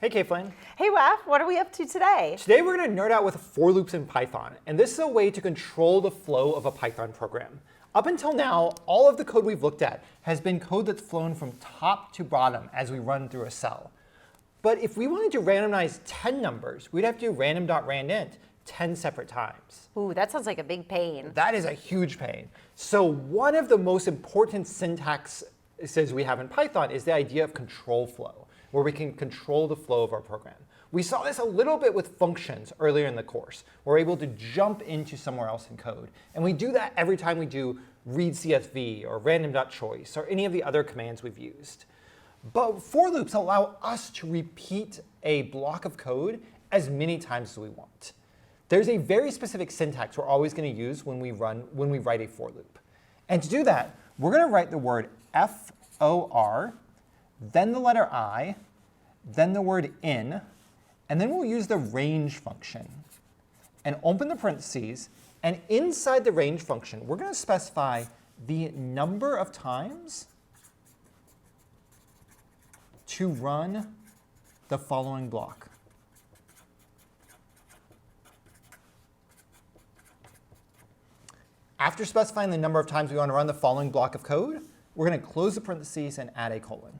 Hey, Caitlin. Hey, Waf, what are we up to today? Today we're going to nerd out with for loops in Python, and this is a way to control the flow of a Python program. Up until now, all of the code we've looked at has been code that's flown from top to bottom as we run through a cell. But if we wanted to randomize 10 numbers, we'd have to do random.randint 10 separate times. Ooh, that sounds like a big pain. That is a huge pain. So one of the most important syntaxes we have in Python is the idea of control flow, where we can control the flow of our program. We saw this a little bit with functions earlier in the course. We're able to jump into somewhere else in code. And we do that every time we do read CSV or random.choice or any of the other commands we've used. But for loops allow us to repeat a block of code as many times as we want. There's a very specific syntax we're always going to use when we write a for loop. And to do that, we're going to write the word for, then the letter I, then the word in, and then we'll use the range function and open the parentheses. And inside the range function, we're going to specify the number of times to run the following block. After specifying the number of times we want to run the following block of code, we're going to close the parentheses and add a colon.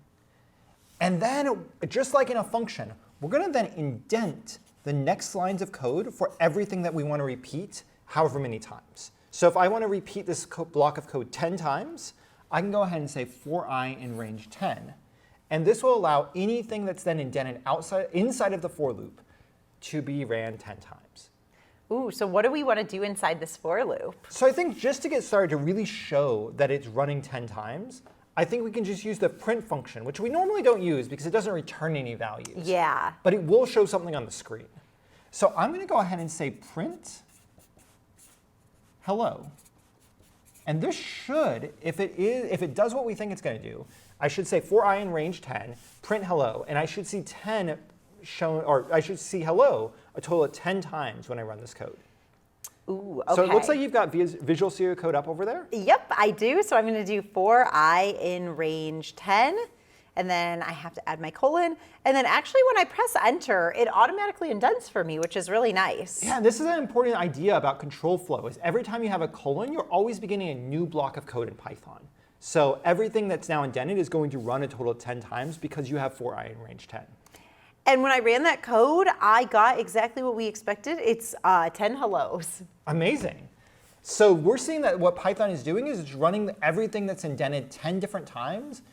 And then, just like in a function, we're going to then indent the next lines of code for everything that we want to repeat however many times. So if I want to repeat this block of code 10 times, I can go ahead and say for I in range 10. And this will allow anything that's then indented inside of the for loop to be ran 10 times. Ooh, so what do we want to do inside this for loop? So I think just to get started, to really show that it's running 10 times, I think we can just use the print function, which we normally don't use because it doesn't return any values. Yeah. But it will show something on the screen. So I'm going to go ahead and say print hello. And this should, if it does what we think it's going to do, I should say for I in range 10, print hello, and I should see 10 shown, or I should see hello a total of 10 times when I run this code. Ooh, okay. So it looks like you've got Visual Studio Code up over there. Yep, I do. So I'm going to do for I in range 10, and then I have to add my colon. And then actually when I press enter, it automatically indents for me, which is really nice. Yeah, this is an important idea about control flow, is every time you have a colon, you're always beginning a new block of code in Python. So everything that's now indented is going to run a total of 10 times because you have for I in range 10. And when I ran that code, I got exactly what we expected. It's 10 hellos. Amazing. So we're seeing that what Python is doing is it's running everything that's indented 10 different times,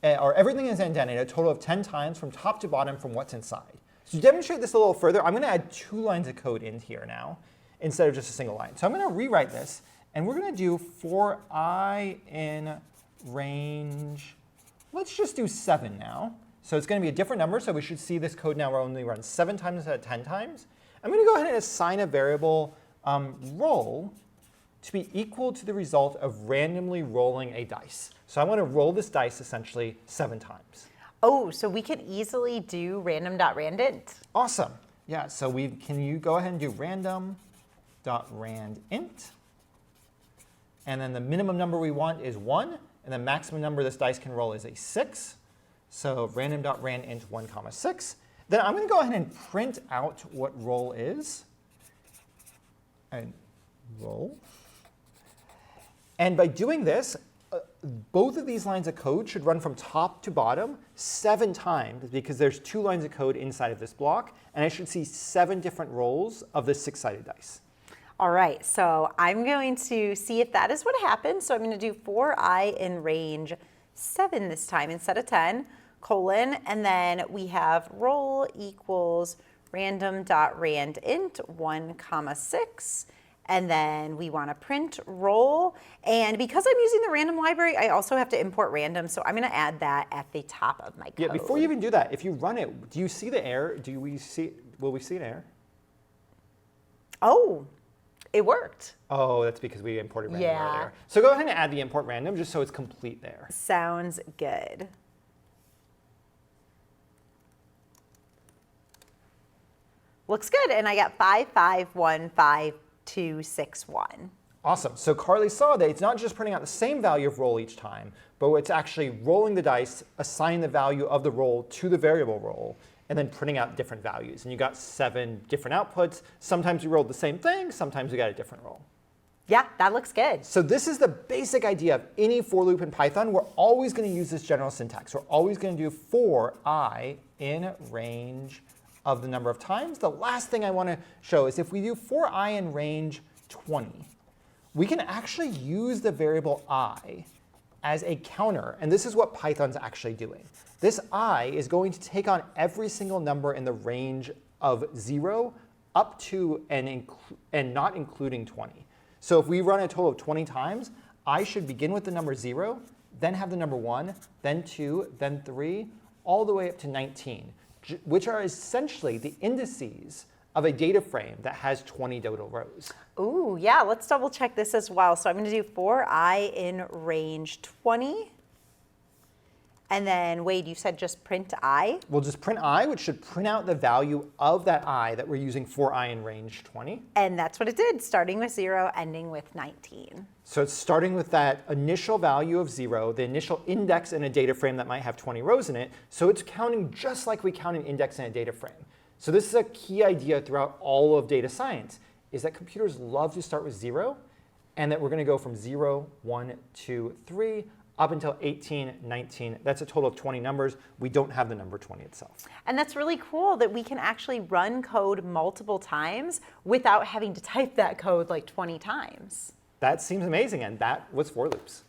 or everything is indented a total of 10 times from top to bottom from what's inside. So to demonstrate this a little further, I'm going to add 2 lines of code in here now instead of just a single line. So I'm going to rewrite this, and we're going to do for I in range, let's just do 7 now. So it's going to be a different number, so we should see this code now only runs 7 times instead of 10 times. I'm going to go ahead and assign a variable roll to be equal to the result of randomly rolling a dice. So I want to roll this dice essentially 7 times. Oh, so we could easily do random.randint. Awesome. Yeah, so can you go ahead and do random.randint. And then the minimum number we want is 1, and the maximum number this dice can roll is a 6. So random.randint 1, 6. Then I'm going to go ahead and print out what roll is. And roll. And by doing this, both of these lines of code should run from top to bottom 7 times because there's 2 lines of code inside of this block. And I should see 7 different rolls of this 6-sided dice. All right, so I'm going to see if that is what happened. So I'm going to do for I in range 7 this time instead of 10, colon, and then we have roll equals random.randint 1, 6, and then we want to print roll. And because I'm using the random library, I also have to import random, so I'm going to add that at the top of my code. Yeah, before you even do that, if you run it, do you see the error? Will we see an error? Oh, it worked. Oh, that's because we imported random Yeah. earlier. So go ahead and add the import random just so it's complete there. Sounds good. Looks good, and I got 551521. Awesome. So Karle saw that it's not just printing out the same value of roll each time, but it's actually rolling the dice, assigning the value of the roll to the variable roll, and then printing out different values. And you got 7 different outputs. Sometimes you rolled the same thing, sometimes you got a different roll. Yeah, that looks good. So this is the basic idea of any for loop in Python. We're always going to use this general syntax. We're always going to do for I in range of the number of times. The last thing I want to show is if we do for I in range 20, we can actually use the variable I as a counter. And this is what Python's actually doing. This I is going to take on every single number in the range of 0 up to and not including 20. So if we run a total of 20 times, I should begin with the number 0, then have the number 1, then 2, then 3, all the way up to 19, which are essentially the indices of a data frame that has 20 total rows. Ooh, yeah, let's double check this as well. So I'm going to do for I in range 20. And then, Wade, you said just print I? We'll just print I, which should print out the value of that I that we're using for I in range 20. And that's what it did, starting with 0, ending with 19. So it's starting with that initial value of 0, the initial index in a data frame that might have 20 rows in it. So it's counting just like we count an index in a data frame. So this is a key idea throughout all of data science, is that computers love to start with 0, and that we're going to go from 0, 1, 2, 3, up until 18, 19. That's a total of 20 numbers. We don't have the number 20 itself. And that's really cool that we can actually run code multiple times without having to type that code like 20 times. That seems amazing, and that was for loops.